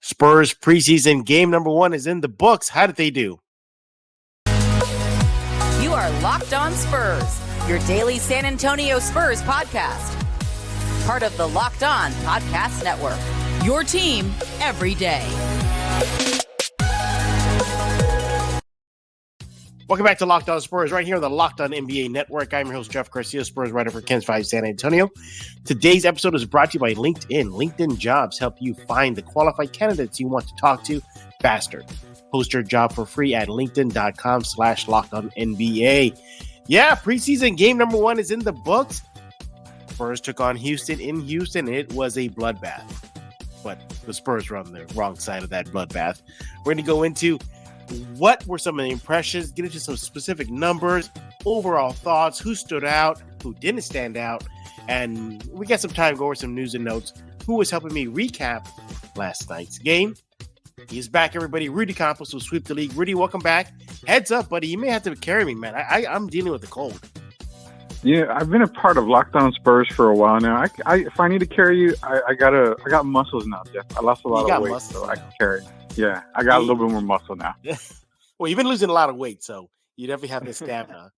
Spurs preseason game number 1 is in the books. How did they do? You are Locked On Spurs, your daily San Antonio Spurs podcast. Part of the Locked On Podcast Network, your team every day. Welcome back to Locked On Spurs, right here on the Locked On NBA Network. I'm your host, Jeff Garcia, Spurs writer for Ken's 5 San Antonio. Today's episode is brought to you by LinkedIn. LinkedIn Jobs help you find the qualified candidates you want to talk to faster. Post your job for free at linkedin.com/LockedOnNBA. Yeah, preseason game number 1 is in the books. Spurs took on Houston in Houston. It was a bloodbath, but the Spurs were on the wrong side of that bloodbath. We're going to go into what were some of the impressions, get into some specific numbers, overall thoughts, who stood out, who didn't stand out, and we got some time to go over some news and notes. Who was helping me recap last night's game? He's back, everybody. Rudy Campos will sweep the league. Rudy, welcome back. Heads up, buddy. You may have to carry me, man. I'm dealing with the cold. Yeah, I've been a part of Locked On Spurs for a while now. If I need to carry you, I got muscles now, Jeff. I lost a lot of weight, so I can carry. Yeah, I got a little bit more muscle now. Well, you've been losing a lot of weight, so you definitely have the stamina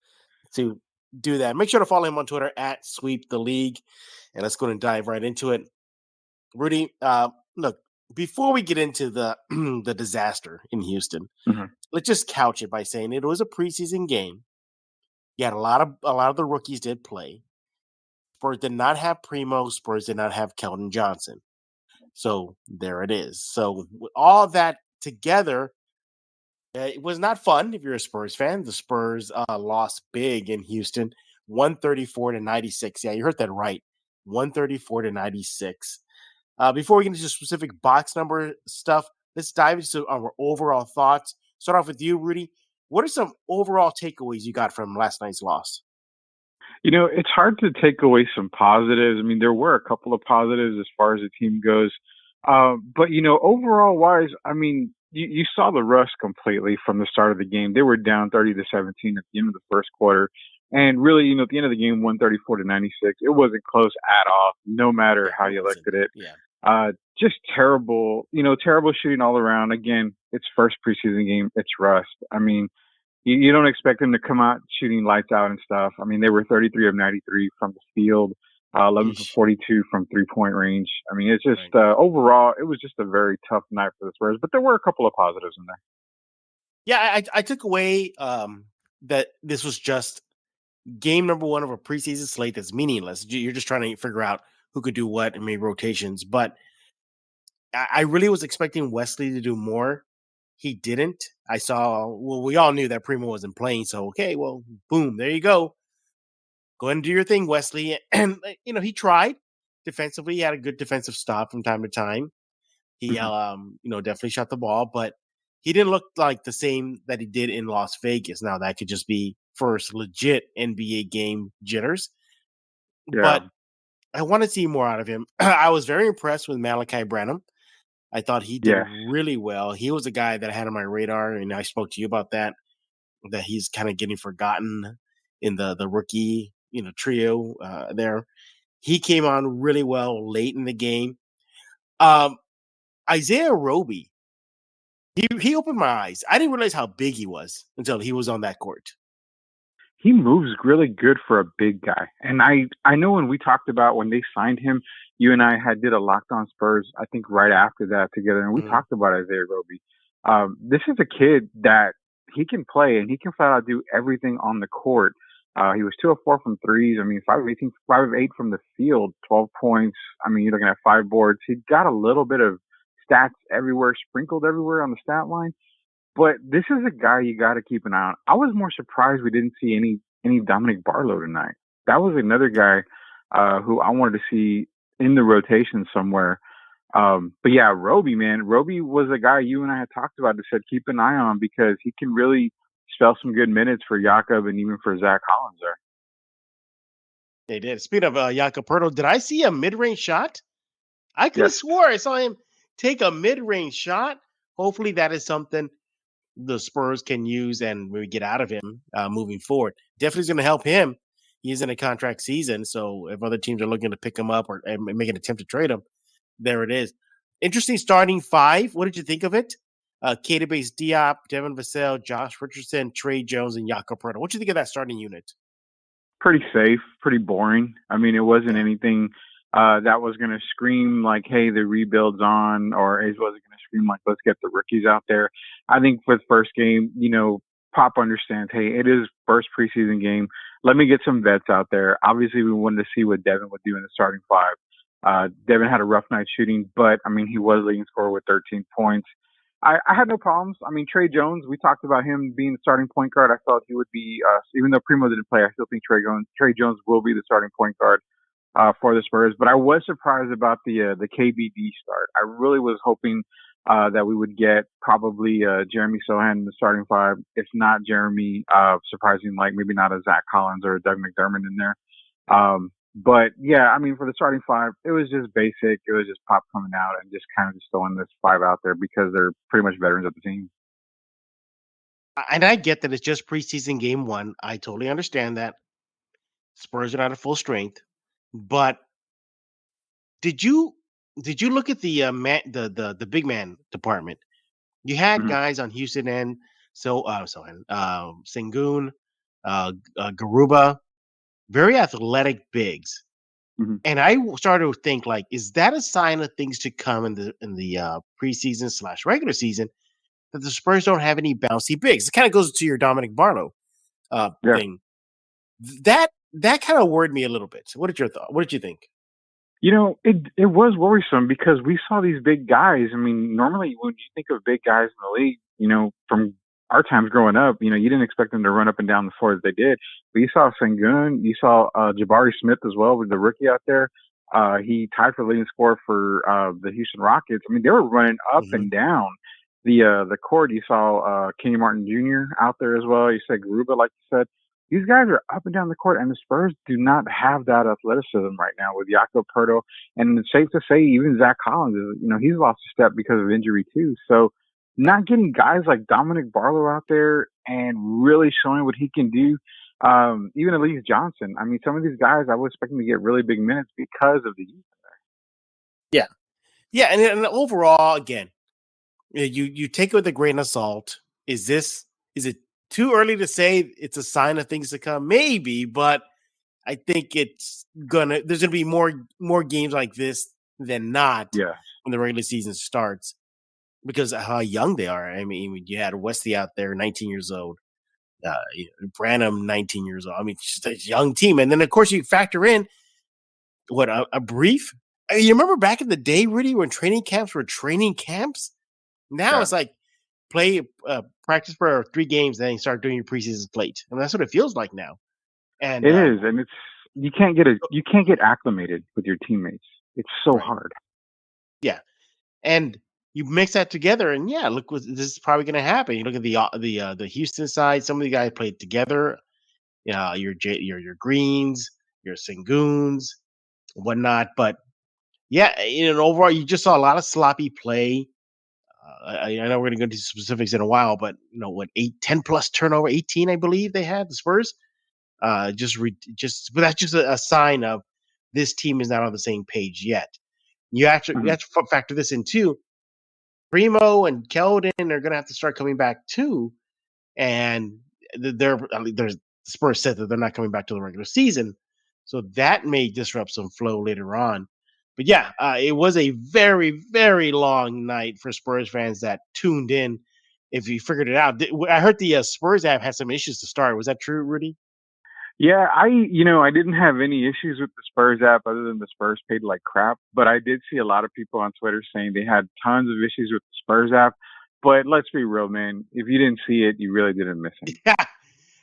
to do that. Make sure to follow him on Twitter at Sweep the League, and let's go and dive right into it. Rudy, look, before we get into the the disaster in Houston, let's just couch it by saying it was a preseason game. You had a lot of the rookies did play. Spurs did not have Primo. Spurs did not have Keldon Johnson. So there it is. So with all that together, it was not fun if you're a Spurs fan. The Spurs lost big in Houston, 134-96. Yeah, you heard that right, 134-96. Before we get into specific box number stuff, let's dive into our overall thoughts. Start off with you, Rudy. What are some overall takeaways you got from last night's loss? You know, it's hard to take away some positives. I mean, there were a couple of positives as far as the team goes. But, you know, overall wise, I mean, you saw the rust completely from the start of the game. They were down 30-17 at the end of the first quarter. And really, you know, at the end of the game, 134-96, it wasn't close at all, no matter how you looked at it. Yeah. Just terrible, you know, terrible shooting all around. Again, it's first preseason game. It's rust. I mean, you don't expect them to come out shooting lights out and stuff. I mean, they were 33 of 93 from the field, 11 for 42 from three-point range. I mean, it's just overall, it was just a very tough night for the Spurs. But there were a couple of positives in there. Yeah, I took away that this was just game number 1 of a preseason slate that's meaningless. You're just trying to figure out who could do what and make rotations. But I really was expecting Wesley to do more. He didn't. We all knew that Primo wasn't playing. So, okay, well, boom, there you go. Go ahead and do your thing, Wesley. And, you know, he tried defensively. He had a good defensive stop from time to time. He, definitely shot the ball, but he didn't look like the same that he did in Las Vegas. Now, that could just be first legit NBA game jitters. Yeah. But I want to see more out of him. I was very impressed with Malachi Branham. I thought he did really well. He was a guy that I had on my radar, and I spoke to you about that he's kind of getting forgotten in the rookie, trio there. He came on really well late in the game. Isaiah Roby, he opened my eyes. I didn't realize how big he was until he was on that court. He moves really good for a big guy. And I know when we talked about when they signed him, you and I did a Locked On Spurs, I think right after that together, and we talked about Isaiah Roby. This is a kid that he can play, and he can flat out do everything on the court. He was 2 of 4 from threes. I mean, 5 of 8 from the field, 12 points. I mean, you're looking at 5 boards. He got a little bit of stats everywhere, sprinkled everywhere on the stat line. But this is a guy you got to keep an eye on. I was more surprised we didn't see any Dominic Barlow tonight. That was another guy who I wanted to see in the rotation somewhere. But yeah, Roby, man. Roby was a guy you and I had talked about that said keep an eye on because he can really spell some good minutes for Jakob and even for Zach Collins there. They did. Speaking of Jakob Poeltl, did I see a mid-range shot? I could have swore I saw him take a mid-range shot. Hopefully that is something the Spurs can use and maybe get out of him moving forward. Definitely is going to help him. He's in a contract season, so if other teams are looking to pick him up or make an attempt to trade him, there it is. Interesting starting five. What did you think of it? Base Diop, Devin Vassell, Josh Richardson, Trey Jones, and Jakob Pertl. What do you think of that starting unit? Pretty safe, pretty boring. I mean, it wasn't Yeah. anything that was going to scream like, hey, the rebuild's on, or it wasn't going to scream like, let's get the rookies out there. I think for the first game, Pop understands, hey, it is first preseason game. Let me get some vets out there. Obviously, we wanted to see what Devin would do in the starting five. Devin had a rough night shooting, but, I mean, he was leading scorer with 13 points. I had no problems. I mean, Trey Jones, we talked about him being the starting point guard. I thought he would be, even though Primo didn't play, I still think Trey Jones will be the starting point guard for the Spurs. But I was surprised about the KBD start. I really was hoping that we would get probably Jeremy Sohan in the starting five, if not Jeremy, surprising, like maybe not a Zach Collins or a Doug McDermott in there. But yeah, I mean, for the starting five, it was just basic. It was just Pop coming out and just kind of just throwing this five out there because they're pretty much veterans of the team. And I get that it's just preseason game one. I totally understand that. Spurs are not at full strength. But did you look at the the big man department? You had Mm-hmm. guys on Houston end, Sengun, Garuba, very athletic bigs. Mm-hmm. And I started to think, like, is that a sign of things to come in the preseason / regular season that the Spurs don't have any bouncy bigs? It kind of goes to your Dominic Barlow Yeah. thing. That kind of worried me a little bit. What did your thought? What did you think? It was worrisome because we saw these big guys. I mean, normally when you think of big guys in the league, from our times growing up, you didn't expect them to run up and down the floor as they did. But you saw Sengun, you saw Jabari Smith as well with the rookie out there. He tied for leading scorer for the Houston Rockets. I mean, they were running up Mm-hmm. and down the court. You saw Kenny Martin Jr. out there as well. You said Garuba, like you said. These guys are up and down the court, and the Spurs do not have that athleticism right now with Jakob Pertl. And it's safe to say even Zach Collins he's lost a step because of injury too. So not getting guys like Dominic Barlow out there and really showing what he can do, even Elise Johnson. I mean, some of these guys I was expecting to get really big minutes because of the youth there. Yeah, and overall, again, you take it with a grain of salt. Is it too early to say it's a sign of things to come? Maybe, but I think there's gonna be more games like this than not Yeah. when the regular season starts because of how young they are. I mean, you had Wesley out there, 19 years old, Branham, 19 years old. I mean, just a young team, and then of course you factor in what a brief. You remember back in the day, Rudy, when training camps were training camps? Now Yeah. it's like practice for 3 games, then you start doing your preseason slate. I mean, that's what it feels like now. And It is, and you can't get acclimated with your teammates. It's so right. hard. Yeah, and you mix that together, and yeah, look what this is probably going to happen. You look at the Houston side; some of the guys played together. Your Greens, your Senguns, whatnot. But yeah, overall, you just saw a lot of sloppy play. I know we're going to go into specifics in a while, but 10 plus turnover, 18, I believe they had the Spurs. But that's just a sign of this team is not on the same page yet. You have to factor this in too. Primo and Keldon are going to have to start coming back too, and the Spurs said that they're not coming back to the regular season, so that may disrupt some flow later on. But yeah, it was a very, very long night for Spurs fans that tuned in. If you figured it out, I heard the Spurs app had some issues to start. Was that true, Rudy? Yeah, I didn't have any issues with the Spurs app other than the Spurs paid like crap, but I did see a lot of people on Twitter saying they had tons of issues with the Spurs app. But let's be real, man. If you didn't see it, you really didn't miss it. Yeah.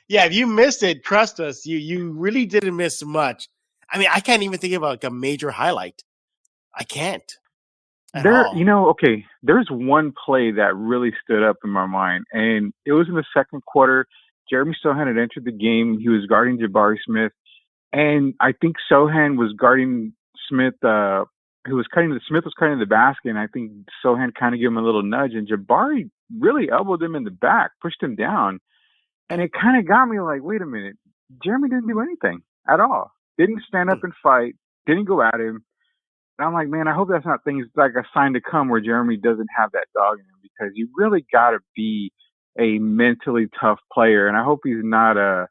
Yeah, if you missed it, trust us, you really didn't miss much. I mean, I can't even think of like a major highlight. I can't at all. Okay, there's one play that really stood up in my mind, and it was in the second quarter. Jeremy Sohan had entered the game. He was guarding Jabari Smith, and I think Sohan was guarding Smith. Smith was cutting the basket, and I think Sohan kind of gave him a little nudge, and Jabari really elbowed him in the back, pushed him down, and it kind of got me like, wait a minute, Jeremy didn't do anything at all. Didn't stand up and fight. Didn't go at him. And I'm like, man, I hope that's not things like a sign to come where Jeremy doesn't have that dog in him, because you really got to be a mentally tough player. And I hope he's not a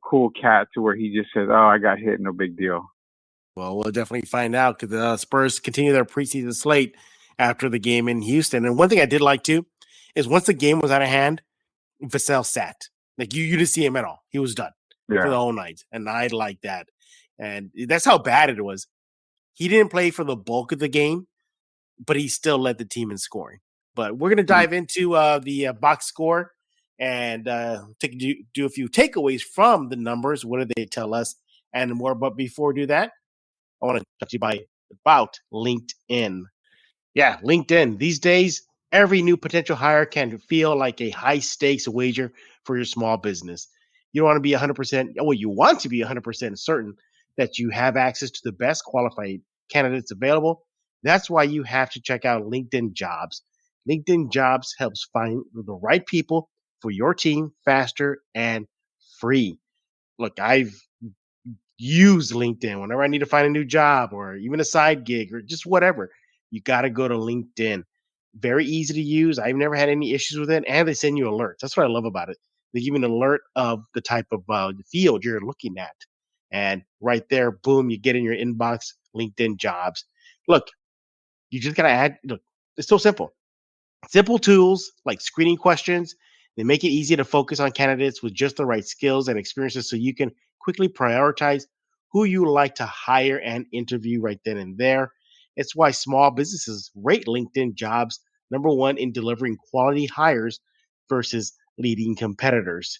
cool cat to where he just says, "Oh, I got hit, no big deal." Well, we'll definitely find out because the Spurs continue their preseason slate after the game in Houston. And one thing I did like too is once the game was out of hand, Vassell sat. Like you didn't see him at all. He was done for the whole night, and I like that. And that's how bad it was. He didn't play for the bulk of the game, but he still led the team in scoring. But we're going to dive into the box score and do a few takeaways from the numbers. What do they tell us and more? But before we do that, I want to talk to you about LinkedIn. Yeah, LinkedIn. These days, every new potential hire can feel like a high stakes wager for your small business. You don't want to be 100%, well, you want to be 100% certain that you have access to the best qualified candidates available. That's why you have to check out LinkedIn Jobs. LinkedIn Jobs helps find the right people for your team faster and free. Look, I've used LinkedIn whenever I need to find a new job or even a side gig or just whatever. You got to go to LinkedIn. Very easy to use. I've never had any issues with it. And they send you alerts. That's what I love about it. They give you an alert of the type of field you're looking at. And right there, boom, you get in your inbox LinkedIn Jobs. Look, you just got to add. Look, it's so simple. Simple tools like screening questions, they make it easy to focus on candidates with just the right skills and experiences so you can quickly prioritize who you like to hire and interview right then and there. It's why small businesses rate LinkedIn Jobs number one in delivering quality hires versus leading competitors.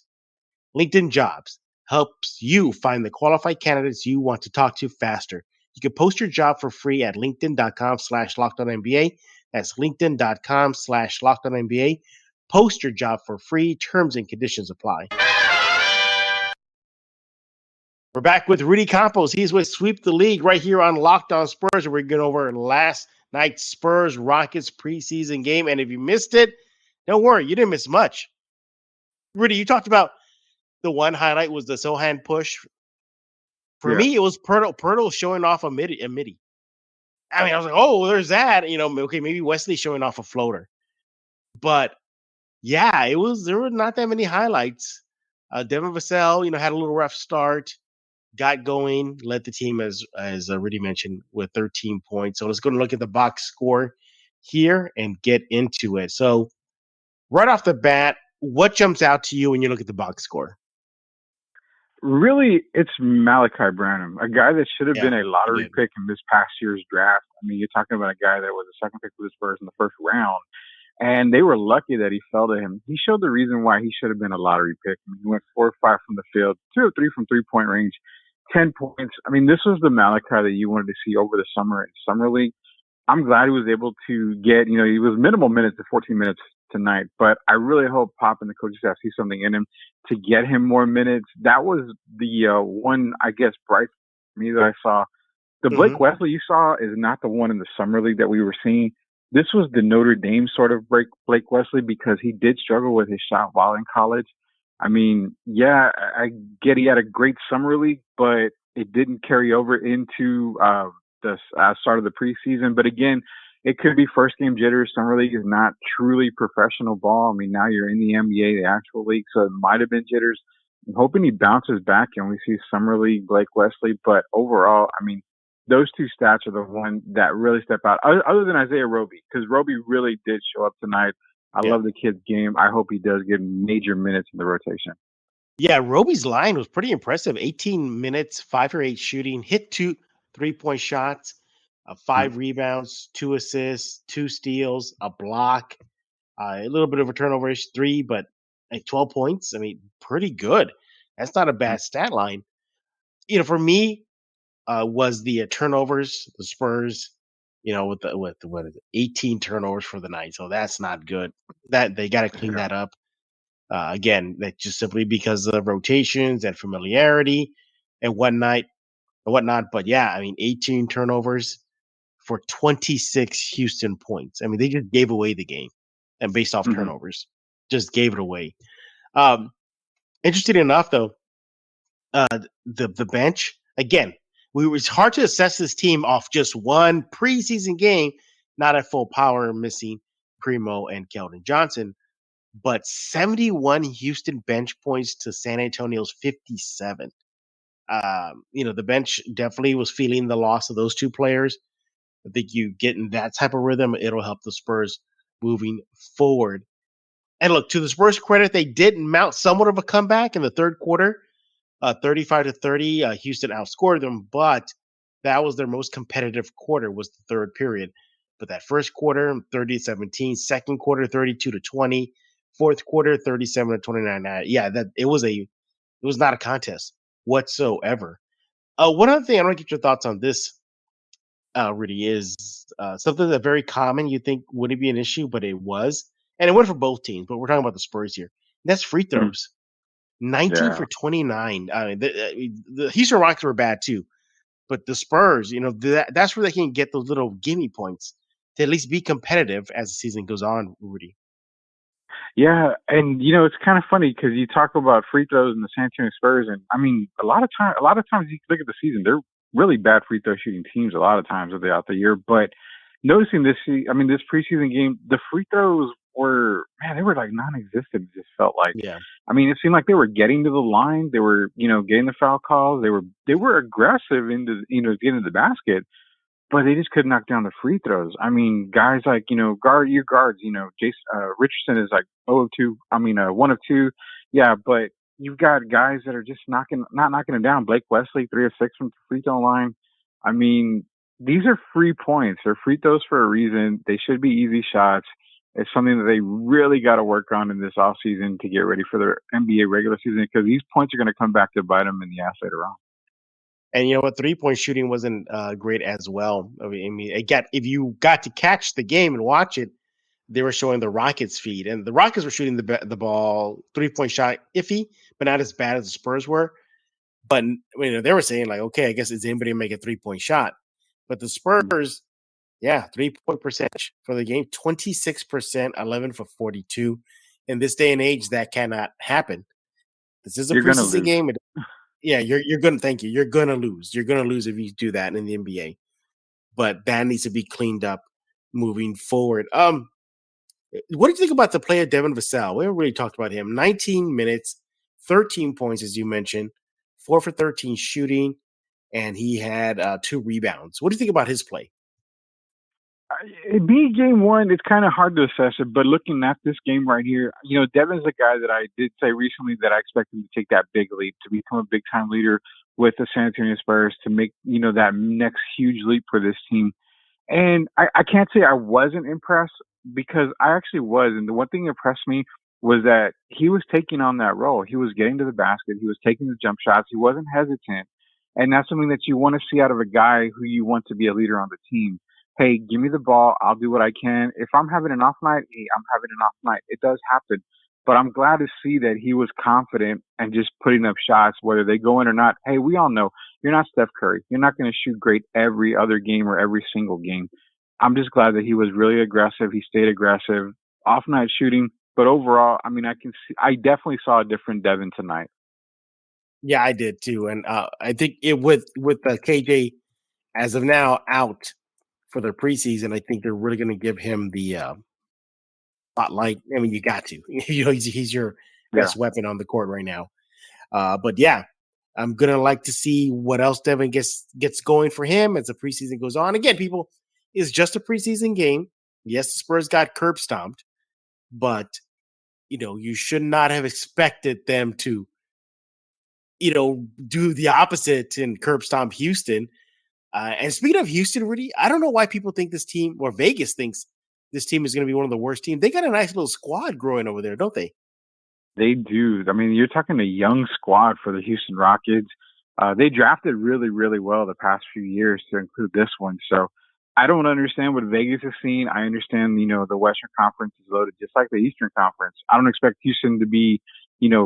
LinkedIn Jobs helps you find the qualified candidates you want to talk to faster. You can post your job for free at linkedin.com/lockedonnba. That's linkedin.com/lockedonnba. Post your job for free. Terms and conditions apply. We're back with Rudy Campos. He's with Sweep the League right here on Locked On Spurs. We're going over last night's Spurs Rockets preseason game. And if you missed it, don't worry, you didn't miss much. Rudy, you talked about the one highlight was the Sohan push. For me, it was Pirtle showing off a midi. I mean, I was like, oh, there's that. Okay, maybe Wesley showing off a floater. But yeah, there were not that many highlights. Devin Vassell, had a little rough start, got going, led the team as Rudy mentioned with 13 points. So let's go and look at the box score here and get into it. So right off the bat, what jumps out to you when you look at the box score? Really, it's Malachi Branham, a guy that should have been a lottery pick in this past year's draft. I mean, you're talking about a guy that was a second pick for the Spurs in the first round, and they were lucky that he fell to him. He showed the reason why he should have been a lottery pick. I mean, he went 4 or 5 from the field, 2 or 3 from three-point range, 10 points. I mean, this was the Malachi that you wanted to see over the summer in Summer League. I'm glad he was able to get, he was minimal minutes at 14 minutes tonight, but I really hope Pop and the coaching staff see something in him to get him more minutes. That was the one, I guess, bright for me that I saw. The Blake Wesley you saw is not the one in the Summer League that we were seeing. This was the Notre Dame sort of Blake Wesley because he did struggle with his shot while in college. I mean, yeah, I get he had a great Summer League, but it didn't carry over into the start of the preseason. But again, it could be first game jitters. Summer League is not truly professional ball. I mean, now you're in the NBA, the actual league, so it might have been jitters. I'm hoping he bounces back and we see Summer League Blake Wesley. But overall, I mean, those two stats are the one that really step out, other than Isaiah Roby, because Roby really did show up tonight. I love the kid's game. I hope he does get major minutes in the rotation. Yeah, Roby's line was pretty impressive. 18 minutes, 5 for 8 shooting, hit 2 3-point shots, 5 rebounds, 2 assists, 2 steals, a block, a little bit of a turnover, 3, but like 12 points. I mean, pretty good. That's not a bad stat line. For me, was the turnovers, the Spurs, with what is it, 18 turnovers for the night. So that's not good. That they got to clean that up. Again, that's just simply because of rotations and familiarity and whatnot. But yeah, I mean, 18 turnovers for 26 Houston points. I mean, they just gave away the game, and based off turnovers, just gave it away. Interesting enough, though, the bench again. it's hard to assess this team off just one preseason game, not at full power, missing Primo and Keldon Johnson, but 71 Houston bench points to San Antonio's 57. The bench definitely was feeling the loss of those two players. I think you get in that type of rhythm, it'll help the Spurs moving forward. And look, to the Spurs' credit, they did mount somewhat of a comeback in the third quarter, 35-30. Houston outscored them, but that was their most competitive quarter, was the third period. But that first quarter, 30-17, second quarter, 32-20, fourth quarter, 37-29. Yeah, that it was not a contest whatsoever. One other thing I want to get your thoughts on this, Rudy, is something that very common you think wouldn't be an issue, but it was. And it went for both teams, but we're talking about the Spurs here. That's free throws. 19 for 29. The Houston Rockets were bad too, but the Spurs, that's where they can get those little gimme points to at least be competitive as the season goes on, Rudy. Yeah, and it's kind of funny because you talk about free throws in the San Antonio Spurs, and I mean, a lot of times you look at the season, they're really bad free throw shooting teams a lot of times throughout the year. But noticing this preseason game, the free throws they were like non-existent. It just felt like, yeah. I mean, it seemed like they were getting to the line, they were getting the foul calls, they were aggressive into getting to the basket. But they just couldn't knock down the free throws. I mean, guys like, your guards, Richardson is like 0 of 2. I mean, 1 of 2. Yeah, but you've got guys that are just not knocking them down. Blake Wesley, 3 of 6 from the free throw line. I mean, these are free points. They're free throws for a reason. They should be easy shots. It's something that they really got to work on in this offseason to get ready for their NBA regular season, because these points are going to come back to bite them in the ass later on. And you know what? 3-point shooting wasn't great as well. I mean, if you got to catch the game and watch it, they were showing the Rockets feed, and the Rockets were shooting the ball 3-point shot iffy, but not as bad as the Spurs were. But they were saying like, okay, I guess is anybody make a 3-point shot? But the Spurs, 3-point percentage for the game, 26%, 11 for 42. In this day and age, that cannot happen. This is a preseason game. Yeah, you're gonna thank you. You're gonna lose. You're gonna lose if you do that in the NBA. But that needs to be cleaned up moving forward. What do you think about the player Devin Vassell? We haven't really talked about him. 19 minutes, 13 points, as you mentioned, 4 for 13 shooting, and he had 2 rebounds. What do you think about his play? Being game one, it's kind of hard to assess it, but looking at this game right here, Devin's a guy that I did say recently that I expect him to take that big leap, to become a big-time leader with the San Antonio Spurs, to make, that next huge leap for this team. And I can't say I wasn't impressed, because I actually was. And the one thing that impressed me was that he was taking on that role. He was getting to the basket. He was taking the jump shots. He wasn't hesitant. And that's something that you want to see out of a guy who you want to be a leader on the team. Hey, give me the ball. I'll do what I can. If I'm having an off night, hey, I'm having an off night. It does happen. But I'm glad to see that he was confident and just putting up shots, whether they go in or not. Hey, we all know you're not Steph Curry. You're not going to shoot great every other game or every single game. I'm just glad that he was really aggressive. He stayed aggressive, off night shooting. But overall, I mean, I definitely saw a different Devin tonight. Yeah, I did too. And I think with KJ as of now out for the preseason, I think they're really going to give him the spotlight. I mean, you got to. He's your best weapon on the court right now. But yeah, I'm gonna like to see what else Devin gets going for him as the preseason goes on. Again, people, it's just a preseason game. Yes, the Spurs got curb stomped, but you should not have expected them to, do the opposite and curb stomp Houston. And speaking of Houston, Rudy, I don't know why people think this team, or Vegas thinks this team is going to be one of the worst teams. They got a nice little squad growing over there, don't they? They do. I mean, you're talking a young squad for the Houston Rockets. They drafted really, really well the past few years to include this one. So I don't understand what Vegas is seeing. I understand, the Western Conference is loaded just like the Eastern Conference. I don't expect Houston to be,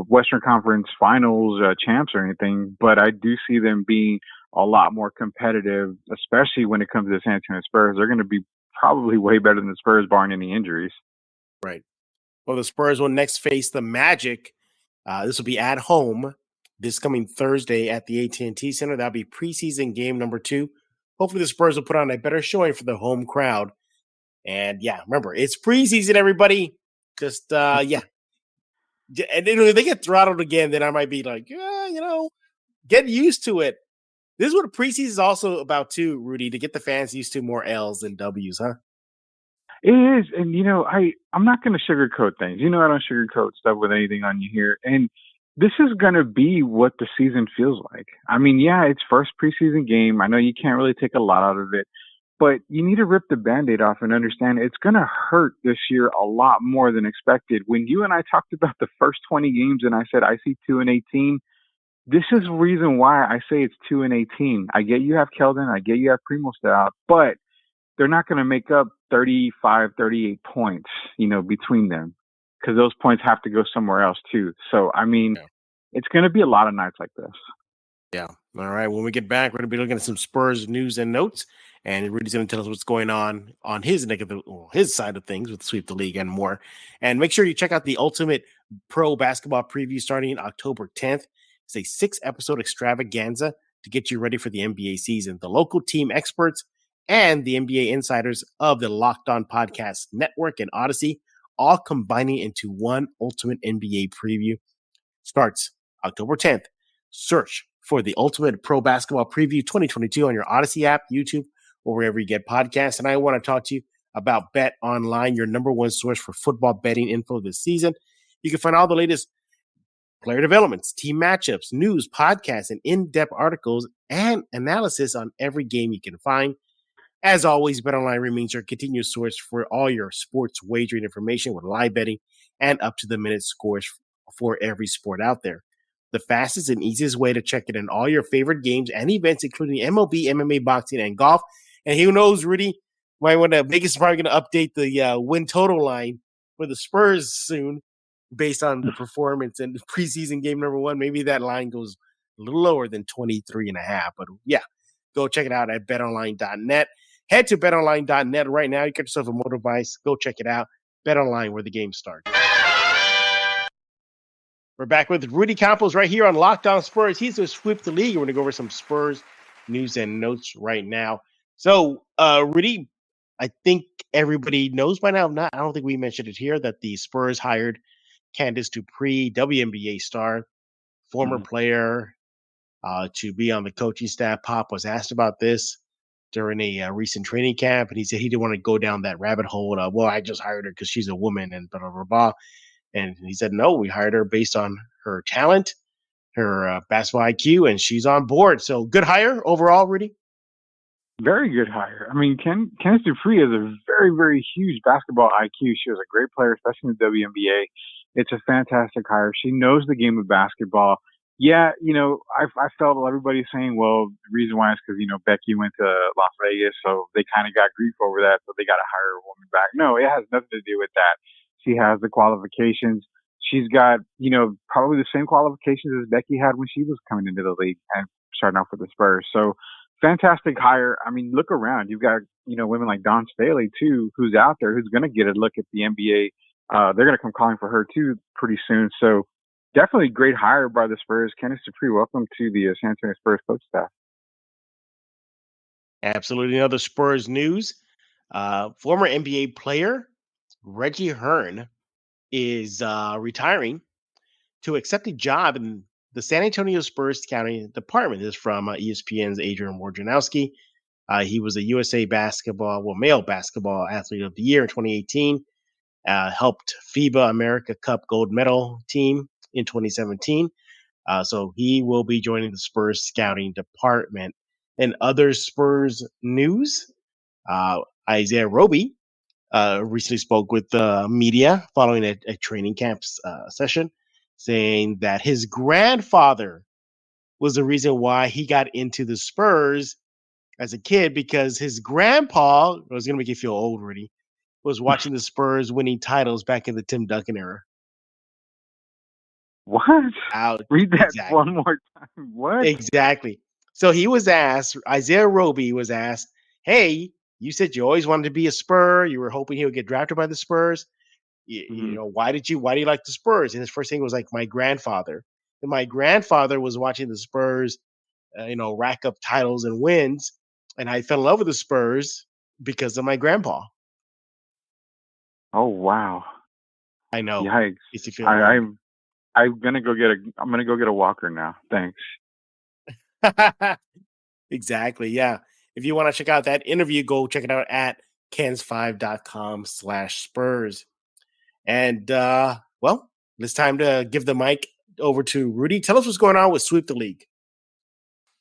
Western Conference Finals champs or anything, but I do see them being a lot more competitive, especially when it comes to the San Antonio Spurs. They're going to be probably way better than the Spurs, barring any injuries. Right. Well, the Spurs will next face the Magic. This will be at home this coming Thursday at the AT&T Center. That'll be preseason game number 2. Hopefully the Spurs will put on a better showing for the home crowd. And yeah, remember, it's preseason, everybody. Just, yeah. And if they get throttled again, then I might be like, get used to it. This is what preseason is also about too, Rudy, to get the fans used to more L's than W's, huh? It is. And, I'm not going to sugarcoat things. I don't sugarcoat stuff with anything on you here. And this is going to be what the season feels like. I mean, yeah, it's first preseason game. I know you can't really take a lot out of it, but you need to rip the Band-Aid off and understand it's going to hurt this year a lot more than expected. When you and I talked about the first 20 games and I said, I see 2-18, this is the reason why I say it's 2-18. I get you have Keldon. I get you have Primo still out, but they're not going to make up 35, 38 points, between them, because those points have to go somewhere else too. So, I mean, It's going to be a lot of nights like this. Yeah. All right. When we get back, we're going to be looking at some Spurs news and notes, and Rudy's going to tell us what's going on his his side of things with Sweep the League and more. And make sure you check out the Ultimate Pro Basketball Preview starting October 10th. It's a 6-episode extravaganza to get you ready for the NBA season. The local team experts and the NBA insiders of the Locked On Podcast Network and Odyssey all combining into one ultimate NBA preview. Starts October 10th. Search for the Ultimate Pro Basketball Preview 2022 on your Odyssey app, YouTube, or wherever you get podcasts. And I want to talk to you about Bet Online, your number one source for football betting info this season. You can find all the latest player developments, team matchups, news, podcasts, and in-depth articles and analysis on every game you can find. As always, BetOnline remains your continuous source for all your sports wagering information with live betting and up-to-the-minute scores for every sport out there. The fastest and easiest way to check in all your favorite games and events, including MLB, MMA, boxing, and golf. And who knows, Rudy, Vegas is probably going to update the win total line for the Spurs soon based on the performance in preseason game number 1. Maybe that line goes a little lower than 23.5. But yeah, go check it out at betonline.net. Head to betonline.net right now. You get yourself a mobile device. Go check it out. BetOnline, where the game starts. We're back with Rudy Campos right here on Locked On Spurs. He's going to sweep the league. We're going to go over some Spurs news and notes right now. So, Rudy, I think everybody knows by now. I don't think we mentioned it here that the Spurs hired Candace Dupree, WNBA star, former player, to be on the coaching staff. Pop was asked about this during a recent training camp, and he said he didn't want to go down that rabbit hole. I just hired her because she's a woman and blah, blah, blah. And he said, no, we hired her based on her talent, her basketball IQ, and she's on board. So good hire overall, Rudy? Very good hire. I mean, Candace Dupree has a very, very huge basketball IQ. She was a great player, especially in the WNBA. It's a fantastic hire. She knows the game of basketball. Yeah, I felt everybody saying, well, the reason why is because, Becky went to Las Vegas, so they kind of got grief over that, so they got to hire a woman back. No, it has nothing to do with that. She has the qualifications. She's got, probably the same qualifications as Becky had when she was coming into the league and starting off with the Spurs. So fantastic hire. I mean, look around. You've got, women like Dawn Staley, too, who's out there, who's going to get a look at the NBA. They're going to come calling for her, too, pretty soon. So definitely great hire by the Spurs. Candace Dupree, welcome to the San Antonio Spurs coach staff. Absolutely. Another Spurs news. Former NBA player Reggie Hearn is retiring to accept a job in the San Antonio Spurs scouting department. This is from ESPN's Adrian Wojnarowski. He was a USA male basketball athlete of the year in 2018. Helped FIBA America Cup gold medal team in 2017. So he will be joining the Spurs scouting department. And other Spurs news, Isaiah Roby recently spoke with the media following a training camp session, saying that his grandfather was the reason why he got into the Spurs as a kid, because his grandpa, I was going to make you feel old, Rudy, was watching the Spurs winning titles back in the Tim Duncan era. What? Read that exactly. One more time. What? Exactly. So he was asked, Isaiah Roby was asked, hey, you said you always wanted to be a Spur. You were hoping he would get drafted by the Spurs. You know, why do you like the Spurs? And his first thing was like, my grandfather. my grandfather was watching the Spurs, rack up titles and wins, and I fell in love with the Spurs because of my grandpa. Oh wow. I know. Yikes. Makes you feel I, old. I'm gonna go get a walker now. Thanks. Exactly. Yeah. If you want to check out that interview, go check it out at cans5.com/Spurs. And well, it's time to give the mic over to Rudy. Tell us what's going on with Sweep the League.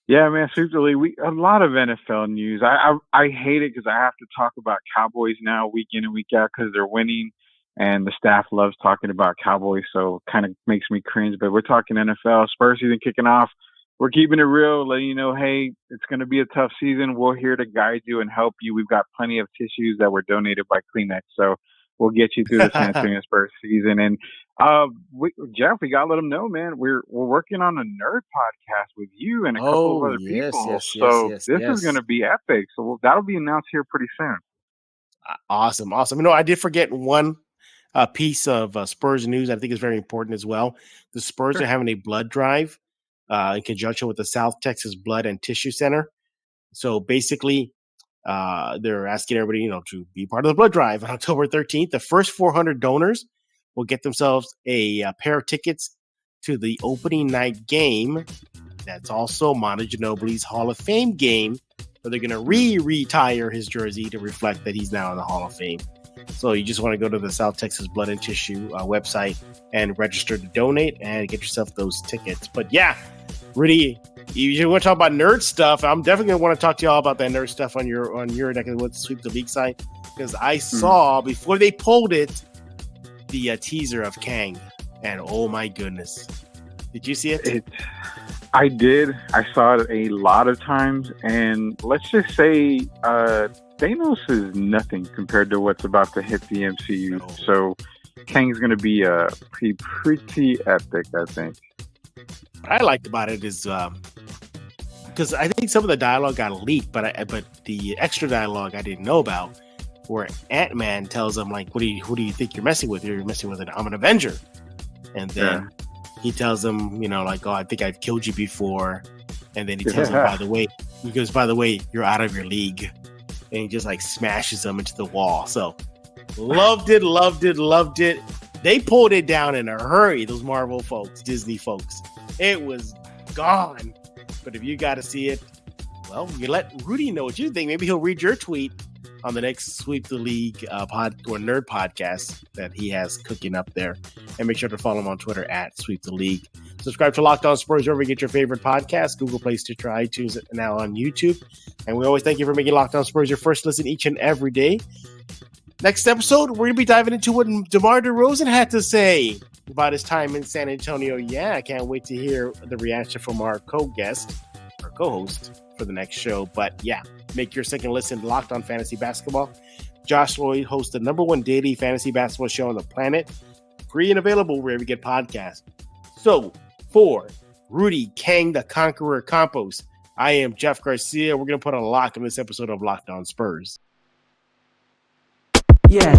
Yeah, man, Sweep the League. A lot of NFL news. I hate it because I have to talk about Cowboys now week in and week out because they're winning, and the staff loves talking about Cowboys, so kind of makes me cringe. But we're talking NFL. Spurs season kicking off. We're keeping it real, letting you know, hey, it's going to be a tough season. We're here to guide you and help you. We've got plenty of tissues that were donated by Kleenex, so we'll get you through the San Antonio Spurs season. And Jeff, we gotta let them know, man. We're working on a nerd podcast with you and a couple of other people. This is going to be epic. So that'll be announced here pretty soon. Awesome. I did forget one piece of Spurs news. I think is very important as well. The Spurs are having a blood drive in conjunction with the South Texas Blood and Tissue Center. So basically, they're asking everybody, to be part of the blood drive on October 13th. The first 400 donors will get themselves a pair of tickets to the opening night game. That's also Manu Ginobili's Hall of Fame game, where they're going to retire his jersey to reflect that he's now in the Hall of Fame. So you just want to go to the South Texas Blood and Tissue website and register to donate and get yourself those tickets. But yeah, Rudy, you want to talk about nerd stuff? I'm definitely going to want to talk to y'all about that nerd stuff on your neck of the woods Sweep the League site, because I saw before they pulled it the teaser of Kang, and oh my goodness, did you see it? I did. I saw it a lot of times, and let's just say Thanos is nothing compared to what's about to hit the MCU. No. So Kang's going to be pretty epic, I think. What I liked about it is because I think some of the dialogue got leaked, but the extra dialogue I didn't know about, where Ant-Man tells him, like, who do you think you're messing with? You're messing with I'm an Avenger. And then he tells him, oh, I think I've killed you before. And then he tells him, by the way, you're out of your league. And he just like smashes him into the wall. So loved it. They pulled it down in a hurry, those Marvel folks, Disney folks. It was gone. But if you got to see it, well, you let Rudy know what you think. Maybe he'll read your tweet on the next Sweep the League nerd podcast that he has cooking up there. And make sure to follow him on Twitter at Sweep the League. Subscribe to Locked On Spurs wherever you get your favorite podcast, Google Play, Stitcher, iTunes, and now on YouTube. And we always thank you for making Locked On Spurs your first listen each and every day. Next episode, we're going to be diving into what DeMar DeRozan had to say about his time in San Antonio. Yeah, I can't wait to hear the reaction from our co-host for the next show. But yeah, make your second listen Locked On Fantasy Basketball. Josh Lloyd hosts the #1 daily fantasy basketball show on the planet. Free and available wherever you get podcasts. So, for Rudy Kang the Conqueror Campos, I am Jeff Garcia. We're going to put a lock on this episode of Locked On Spurs. Yeah.